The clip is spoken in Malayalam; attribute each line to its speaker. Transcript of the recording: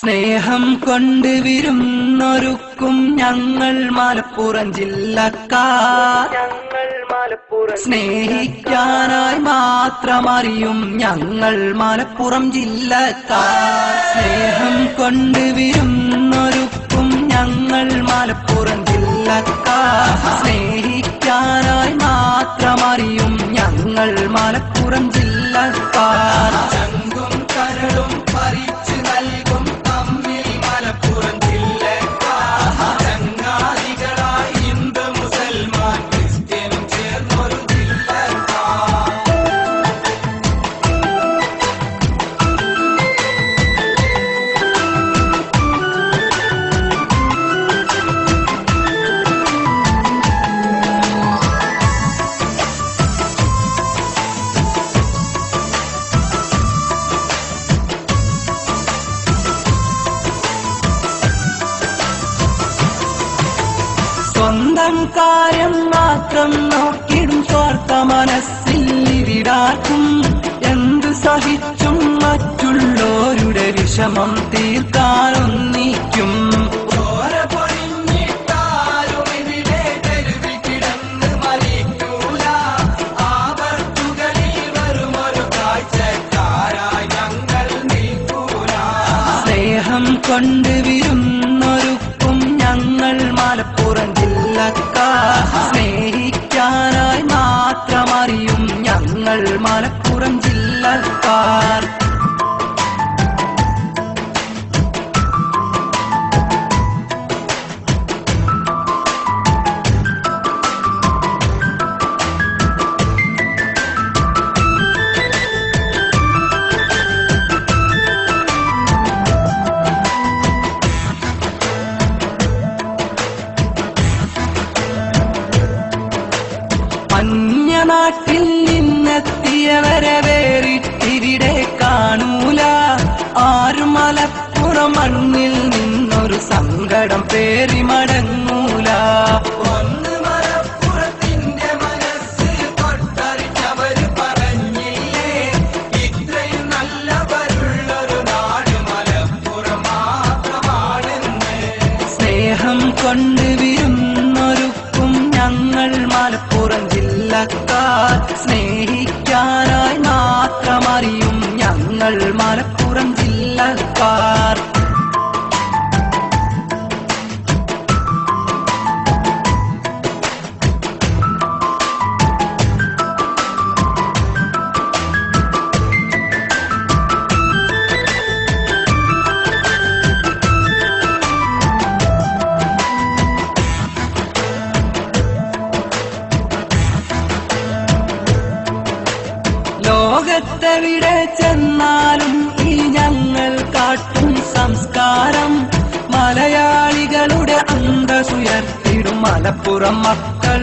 Speaker 1: സ്നേഹം കൊണ്ട് വിരുന്നൊരുക്കും ഞങ്ങൾ മലപ്പുറം ജില്ലക്കാർ. സ്നേഹിക്കാനായി മാത്രമറിയും ഞങ്ങൾ മലപ്പുറം ജില്ലക്കാർ. സ്നേഹം കൊണ്ട് വിരുന്നൊരുക്കും ഞങ്ങൾ മലപ്പുറം ജില്ലക്കാർ. സ്നേഹിക്കാനായി മാത്രമറിയും ഞങ്ങൾ മലപ്പുറം ജില്ലക്കാർ. ചങ്കും കരളും പറിച്ചു നൽകും തമ്മിൽ മലപ്പുറം ജില്ലക്കാർ. ചങ്ങാതികളായി ഹിന്ദു മുസൽമാൻ ക്രിസ്ത്യനും ചേർന്നൊരു ജില്ലക്കാർ. സ്വന്തം കാര്യം മാത്രം നോക്കിടും സ്വാർത്ഥ മനസ്സിൽ ഇവിടാക്കും. എന്തു സഹിച്ചും മറ്റുള്ളവരുടെ വിഷമം തീർക്കാനൊന്നിക്കും. സ്നേഹം കൊണ്ട് വിരുന്നൊരുക്കും ഞങ്ങൾ മലപ്പുറം ജില്ലക്കാർ. സ്നേഹിക്കാനായി മാത്രമറിയും ഞങ്ങൾ മലപ്പുറം ജില്ലക്കാർ. അന്യനാട്ടിൽ നിന്നെത്തിയവരെ വേറിട്ടിവിടെ കാണൂല. ആരും മലപ്പുറം മണ്ണിൽ നിന്നൊരു സങ്കടം പേറി മടങ്ങൂല. ഒന്ന് മലപ്പുറത്തിന്റെ മനസ്സ് തൊട്ടറിച്ചവര് പറഞ്ഞില്ലേ, ഇത്രയും നല്ലവരുള്ളൊരു നാട് മലപ്പുറം മാത്രമാണെന്ന്. സ്നേഹം കൊണ്ട് വിരുന്നൊരുക്കും ഞങ്ങൾ മലപ്പുറം ജില്ലക്കാർ. സ്നേഹിക്കാനായി മാത്രമറിയും ഞങ്ങൾ മലപ്പുറം ജില്ലക്കാർ. ലോകത്തെവിടെ ചെന്നാലും ഈ ഞങ്ങൾ കാട്ടും സംസ്കാരം മലയാളികളുടെ അന്തസ്സുയർത്തിടും മലപ്പുറം മക്കൾ.